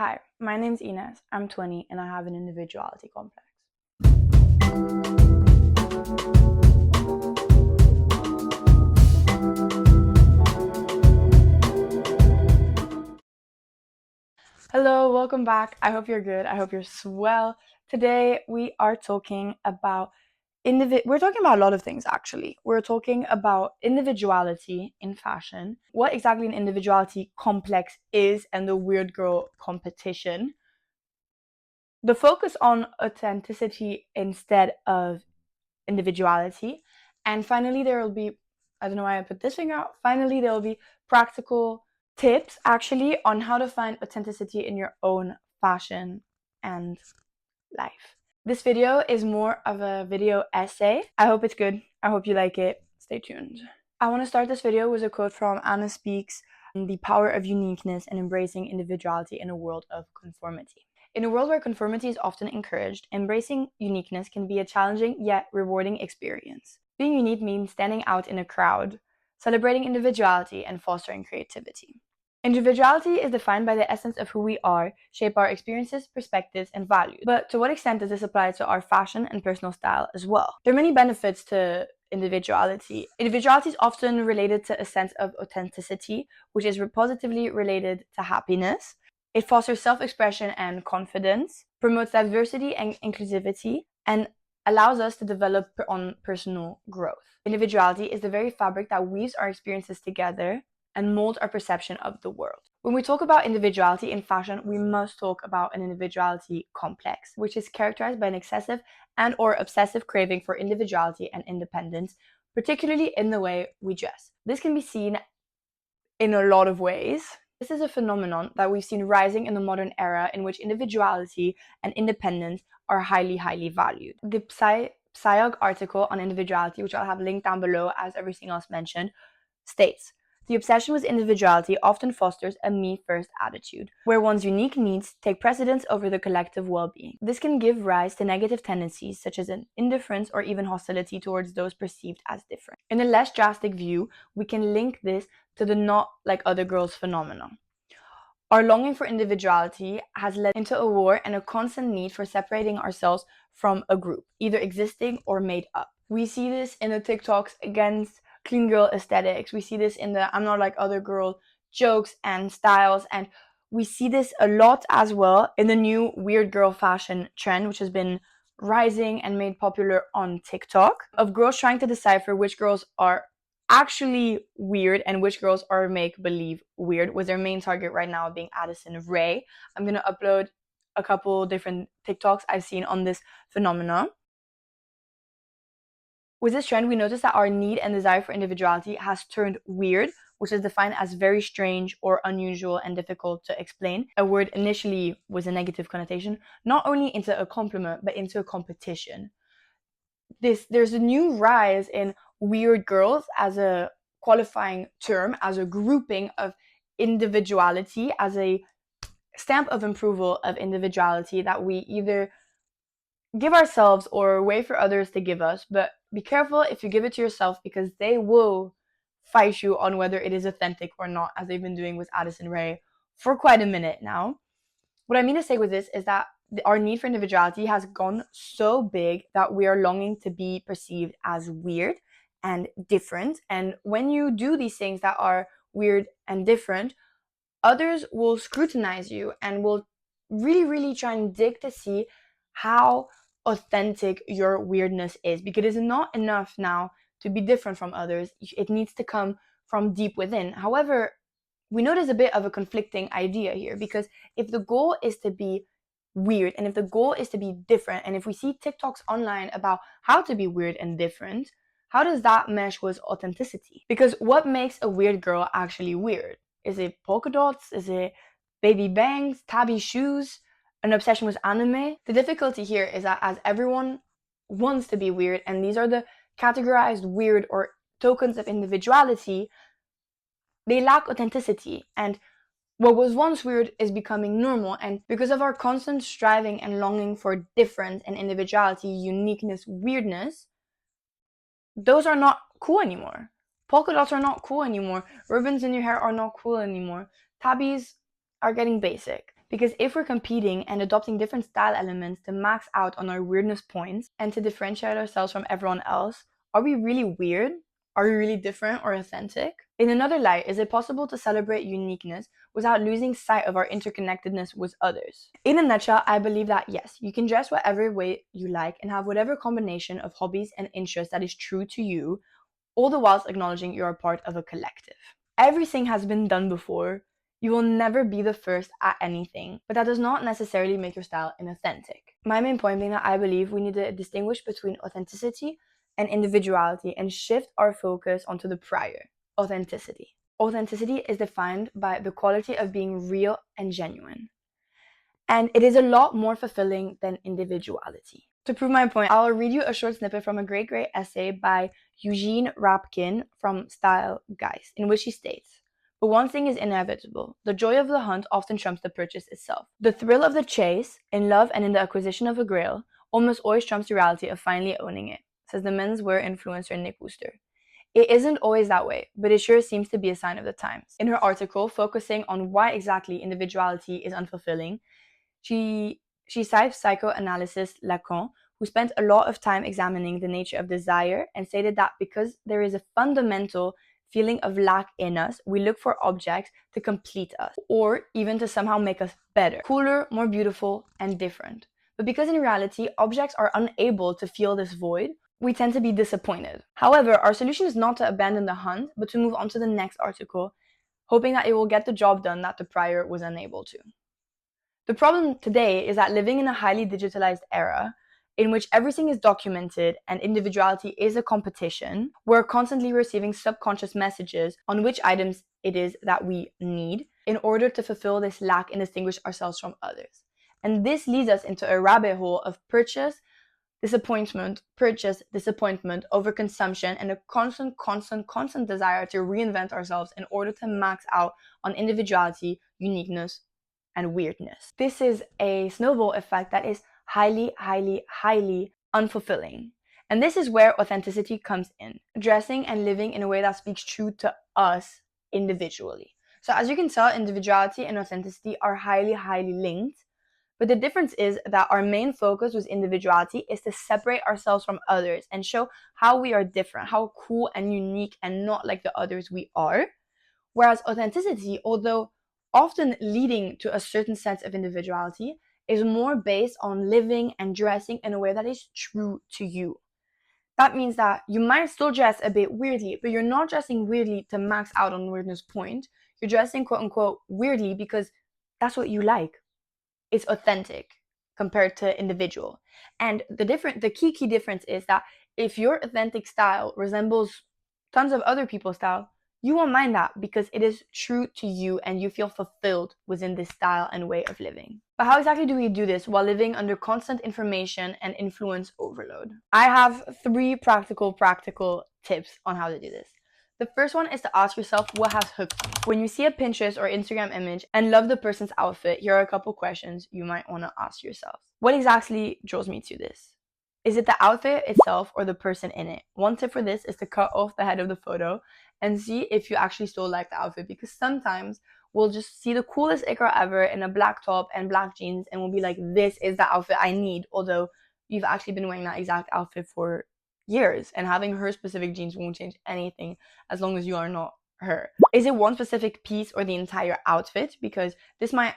Hi, my name's Ines. I'm 20 and I have an individuality complex. Hello, welcome back. I hope you're good. I hope you're swell. Today we are talking about we're talking about a lot of things actually. We're talking about individuality in fashion, what exactly an individuality complex is, and the weird girl competition. The focus on authenticity instead of individuality. And finally, there will be, I don't know why I put this finger out, finally, there will be practical tips actually on how to find authenticity in your own fashion and life. This video is more of a video essay. I hope it's good. I hope you like it. Stay tuned. I want to start this video with a quote from Anna Speaks, The Power of Uniqueness and Embracing Individuality in a World of Conformity. In a world where conformity is often encouraged, embracing uniqueness can be a challenging yet rewarding experience. Being unique means standing out in a crowd, celebrating individuality, and fostering creativity. Individuality is defined by the essence of who we are, shape our experiences, perspectives, and values. But to what extent does this apply to our fashion and personal style as well? There are many benefits to individuality. Individuality is often related to a sense of authenticity, which is positively related to happiness. It fosters self-expression and confidence, promotes diversity and inclusivity, and allows us to develop on personal growth. Individuality is the very fabric that weaves our experiences together and molds our perception of the world. When we talk about individuality in fashion, we must talk about an individuality complex, which is characterized by an excessive and or obsessive craving for individuality and independence, particularly in the way we dress. This can be seen in a lot of ways. This is a phenomenon that we've seen rising in the modern era in which individuality and independence are highly, highly valued. The Psyog article on individuality, which I'll have linked down below as everything else mentioned, states, the obsession with individuality often fosters a me-first attitude, where one's unique needs take precedence over the collective well-being. This can give rise to negative tendencies such as an indifference or even hostility towards those perceived as different. In a less drastic view, we can link this to the not like other girls phenomenon. Our longing for individuality has led into a war and a constant need for separating ourselves from a group, either existing or made up. We see this in the TikToks against clean girl aesthetics. We see this in the I'm not like other girl jokes and styles, and we see this a lot as well in the new weird girl fashion trend, which has been rising and made popular on TikTok, of girls trying to decipher which girls are actually weird and which girls are make-believe weird, with their main target right now being Addison Rae. I'm gonna upload a couple different TikToks I've seen on this phenomenon. With this trend, we notice that our need and desire for individuality has turned weird, which is defined as very strange or unusual and difficult to explain. A word initially with a negative connotation, not only into a compliment, but into a competition. There's a new rise in weird girls as a qualifying term, as a grouping of individuality, as a stamp of approval of individuality that we either give ourselves or wait for others to give us. But be careful if you give it to yourself, because they will fight you on whether it is authentic or not, as they've been doing with Addison Rae for quite a minute now. What I mean to say with this is that our need for individuality has gone so big that we are longing to be perceived as weird and different. And when you do these things that are weird and different, others will scrutinize you and will really, really try and dig to see how authentic your weirdness is, because it is not enough now to be different from others. It needs to come from deep within. However, we know there's a bit of a conflicting idea here, because if the goal is to be weird and if the goal is to be different, and if we see TikToks online about how to be weird and different, how does that mesh with authenticity? Because what makes a weird girl actually weird? Is it polka dots? Is it baby bangs, tabby shoes, an obsession with anime? The difficulty here is that as everyone wants to be weird, and these are the categorized weird or tokens of individuality, they lack authenticity, and what was once weird is becoming normal. And because of our constant striving and longing for difference and individuality, uniqueness, weirdness, those are not cool anymore. Polka dots are not cool anymore. Ribbons in your hair are not cool anymore. Tabbies are getting basic. Because if we're competing and adopting different style elements to max out on our weirdness points and to differentiate ourselves from everyone else, are we really weird? Are we really different or authentic? In another light, is it possible to celebrate uniqueness without losing sight of our interconnectedness with others? In a nutshell, I believe that yes, you can dress whatever way you like and have whatever combination of hobbies and interests that is true to you, all the whilst acknowledging you're a part of a collective. Everything has been done before. You will never be the first at anything, but that does not necessarily make your style inauthentic. My main point being that I believe we need to distinguish between authenticity and individuality and shift our focus onto the prior, authenticity. Authenticity is defined by the quality of being real and genuine. And it is a lot more fulfilling than individuality. To prove my point, I'll read you a short snippet from a great essay by Eugene Rapkin from Style Guys, in which he states, "But one thing is inevitable. The joy of the hunt often trumps the purchase itself. The thrill of the chase, in love and in the acquisition of a grail, almost always trumps the reality of finally owning it," says the menswear influencer Nick Wooster. It isn't always that way, but it sure seems to be a sign of the times. In her article, focusing on why exactly individuality is unfulfilling, she cites psychoanalyst Lacan, who spent a lot of time examining the nature of desire and stated that because there is a fundamental feeling of lack in us, we look for objects to complete us, or even to somehow make us better, cooler, more beautiful, and different. But because in reality, objects are unable to fill this void, we tend to be disappointed. However, our solution is not to abandon the hunt, but to move on to the next article, hoping that it will get the job done that the prior was unable to. The problem today is that living in a highly digitalized era, in which everything is documented and individuality is a competition, we're constantly receiving subconscious messages on which items it is that we need in order to fulfill this lack and distinguish ourselves from others. And this leads us into a rabbit hole of purchase, disappointment, overconsumption, and a constant desire to reinvent ourselves in order to max out on individuality, uniqueness, and weirdness. This is a snowball effect that is highly unfulfilling. And this is where authenticity comes in, dressing and living in a way that speaks true to us individually. So as you can tell, individuality and authenticity are highly linked. But the difference is that our main focus with individuality is to separate ourselves from others and show how we are different, how cool and unique and not like the others we are. Whereas authenticity, although often leading to a certain sense of individuality, is more based on living and dressing in a way that is true to you. That means that you might still dress a bit weirdly, but you're not dressing weirdly to max out on weirdness point. You're dressing quote unquote weirdly because that's what you like. It's authentic compared to individual. And the key difference is that if your authentic style resembles tons of other people's style, you won't mind that because it is true to you and you feel fulfilled within this style and way of living. But how exactly do we do this while living under constant information and influence overload? I have 3 practical tips on how to do this. The first one is to ask yourself what has hooked you. When you see a Pinterest or Instagram image and love the person's outfit, here are a couple questions you might want to ask yourself. What exactly draws me to this? Is it the outfit itself or the person in it? One tip for this is to cut off the head of the photo and see if you actually still like the outfit, because sometimes we'll just see the coolest Ikra ever in a black top and black jeans and we'll be like, this is the outfit I need, although you've actually been wearing that exact outfit for years and having her specific jeans won't change anything as long as you are not her. Is it one specific piece or the entire outfit? Because this might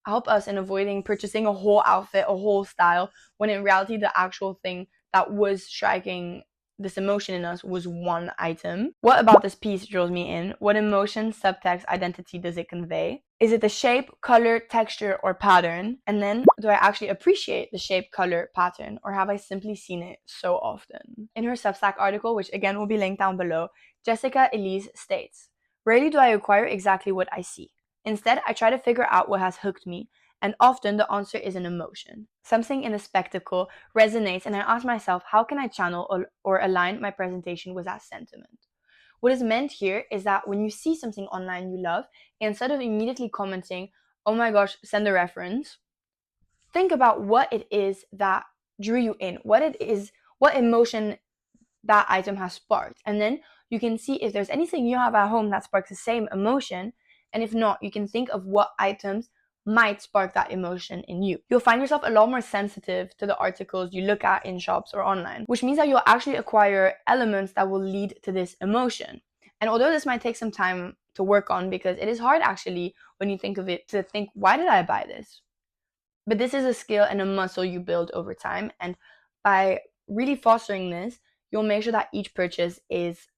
help us in avoiding purchasing a whole outfit, a whole style, when in reality the actual thing that was striking this emotion in us was one item. What about this piece draws me in? What emotion, subtext, identity does it convey? Is it the shape, color, texture, or pattern? And then, do I actually appreciate the shape, color, pattern, or have I simply seen it so often? In her Substack article, which again will be linked down below, Jessica Elise states, "Rarely do I acquire exactly what I see. Instead, I try to figure out what has hooked me, and often the answer is an emotion. Something in a spectacle resonates, and I ask myself, how can I channel or align my presentation with that sentiment?" What is meant here is that when you see something online you love, instead of immediately commenting, "Oh my gosh, send a reference," think about what it is that drew you in, what emotion that item has sparked. And then you can see if there's anything you have at home that sparks the same emotion. And if not, you can think of what items might spark that emotion in you. You'll find yourself a lot more sensitive to the articles you look at in shops or online, which means that you'll actually acquire elements that will lead to this emotion. And although this might take some time to work on, because it is hard actually when you think of it to think, why did I buy this? But this is a skill and a muscle you build over time. And by really fostering this, you'll make sure that each purchase is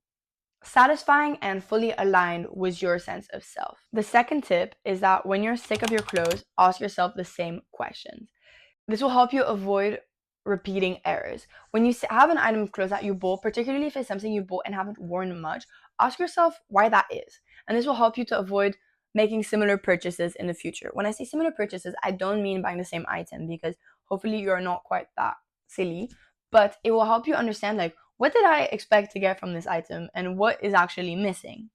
satisfying and fully aligned with your sense of self. The second tip is that when you're sick of your clothes, ask yourself the same questions. This will help you avoid repeating errors. When you have an item of clothes that you bought, particularly if it's something you bought and haven't worn much, ask yourself why that is. And this will help you to avoid making similar purchases in the future. When I say similar purchases, I don't mean buying the same item, because hopefully you're not quite that silly, but it will help you understand, like, what did I expect to get from this item and what is actually missing?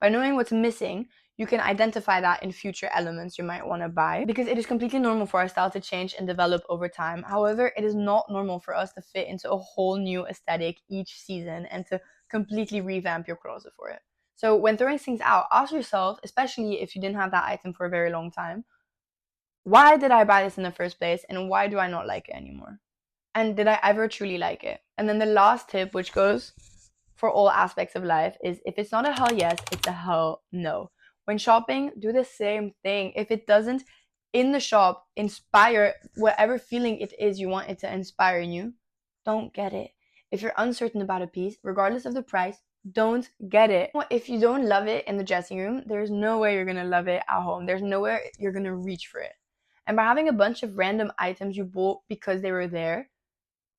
By knowing what's missing, you can identify that in future elements you might want to buy, because it is completely normal for our style to change and develop over time. However, it is not normal for us to fit into a whole new aesthetic each season and to completely revamp your closet for it. So when throwing things out, ask yourself, especially if you didn't have that item for a very long time, why did I buy this in the first place and why do I not like it anymore? And did I ever truly like it? And then the last tip, which goes for all aspects of life, is if it's not a hell yes, it's a hell no. When shopping, do the same thing. If it doesn't in the shop inspire whatever feeling it is you want it to inspire in you, don't get it. If you're uncertain about a piece, regardless of the price, don't get it. If you don't love it in the dressing room, there's no way you're gonna love it at home. There's nowhere you're gonna reach for it. And by having a bunch of random items you bought because they were there,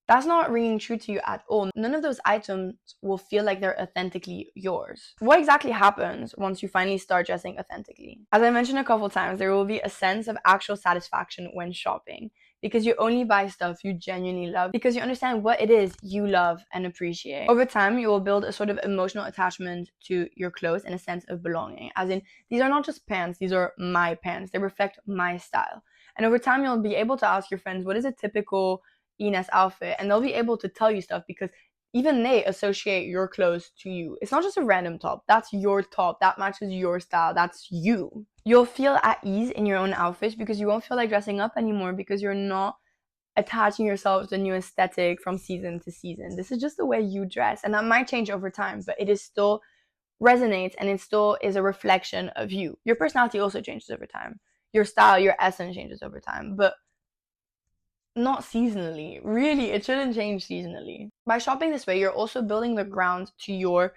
that's not ringing true to you at all. None of those items will feel like they're authentically yours. What exactly happens once you finally start dressing authentically? As I mentioned a couple times, there will be a sense of actual satisfaction when shopping, because you only buy stuff you genuinely love, because you understand what it is you love and appreciate. Over time, you will build a sort of emotional attachment to your clothes and a sense of belonging, as in, these are not just pants, these are my pants. They reflect my style. And over time, you'll be able to ask your friends, what is a typical Ines outfit, and they'll be able to tell you stuff, because even they associate your clothes to you. It's not just a random top. That's your top. That matches your style. That's you. You'll feel at ease in your own outfits because you won't feel like dressing up anymore, because you're not attaching yourself to a new aesthetic from season to season. This is just the way you dress, and that might change over time, but it is still resonates and it still is a reflection of you. Your personality also changes over time. Your style, your essence changes over time, but not seasonally. Really, it shouldn't change seasonally. By shopping this way, you're also building the ground to your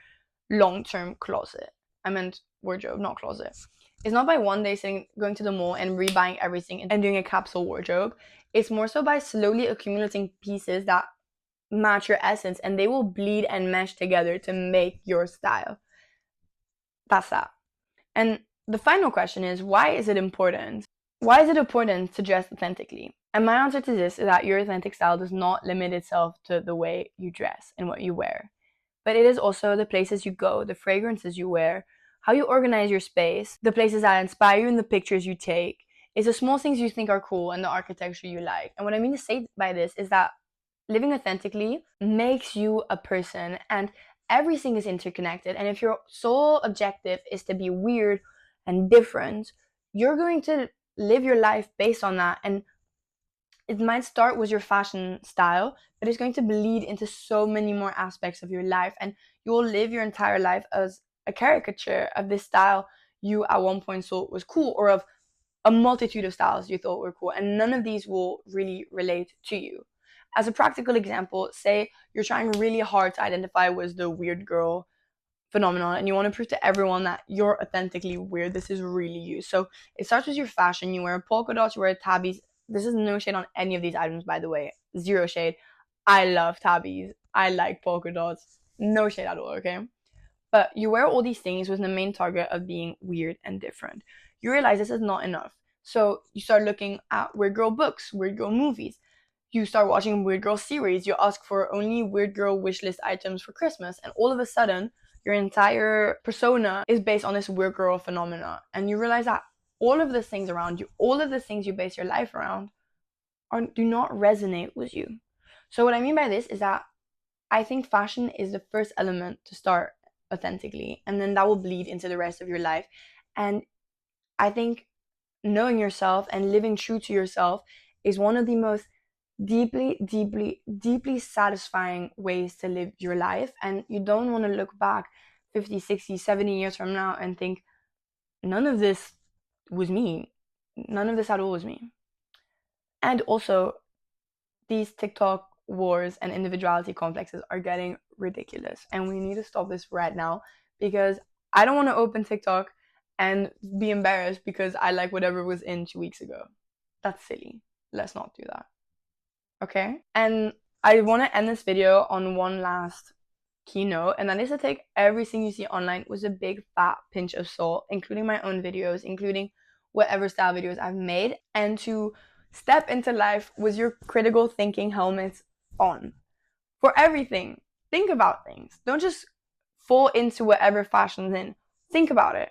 long-term closet. I meant wardrobe, not closet. It's not by one day going to the mall and rebuying everything and doing a capsule wardrobe. It's more so by slowly accumulating pieces that match your essence, and they will bleed and mesh together to make your style. That's that. And the final question is, why is it important? Why is it important to dress authentically? And my answer to this is that your authentic style does not limit itself to the way you dress and what you wear, but it is also the places you go, the fragrances you wear, how you organize your space, the places that inspire you and the pictures you take. It's the small things you think are cool and the architecture you like. And what I mean to say by this is that living authentically makes you a person, and everything is interconnected. And if your sole objective is to be weird and different, you're going to live your life based on that. And it might start with your fashion style, but it's going to bleed into so many more aspects of your life, and you will live your entire life as a caricature of this style you at one point thought was cool, or of a multitude of styles you thought were cool, and none of these will really relate to you. As a practical example, say you're trying really hard to identify with the weird girl phenomenon and you want to prove to everyone that you're authentically weird. This is really you. So it starts with your fashion. You wear polka dots, you wear tabbies. This is no shade on any of these items, by the way. Zero shade. I love tabbies. I like polka dots. No shade at all, okay? But you wear all these things with the main target of being weird and different. You realize this is not enough. So you start looking at weird girl books, weird girl movies. You start watching weird girl series. You ask for only weird girl wishlist items for Christmas. And all of a sudden, your entire persona is based on this weird girl phenomena. And you realize that all of the things around you, all of the things you base your life around, do not resonate with you. So what I mean by this is that I think fashion is the first element to start authentically, and then that will bleed into the rest of your life. And I think knowing yourself and living true to yourself is one of the most deeply satisfying ways to live your life. And you don't want to look back 50, 60, 70 years from now and think, none of this was me. None of this at all was me. And also, these TikTok wars and individuality complexes are getting ridiculous. And we need to stop this right now, because I don't want to open TikTok and be embarrassed because I like whatever was in 2 weeks ago. That's silly. Let's not do that. Okay? And I want to end this video on one last keynote, and that is to take everything you see online with a big fat pinch of salt, including my own videos, including whatever style videos I've made, and to step into life with your critical thinking helmets on. For everything, think about things. Don't just fall into whatever fashion's in. Think about it.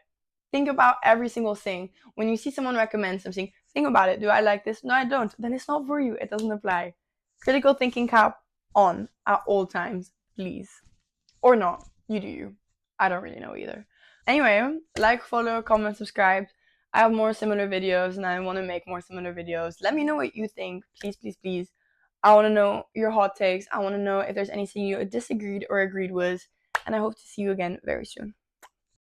Think about every single thing. When you see someone recommend something, think about it. Do I like this? No, I don't. Then it's not for you. It doesn't apply. Critical thinking cap on at all times, please. Or not. You do you. I don't really know either. Anyway, like, follow, comment, subscribe. I have more similar videos and I want to make more similar videos. Let me know what you think. Please, please, please. I want to know your hot takes. I want to know if there's anything you disagreed or agreed with. And I hope to see you again very soon.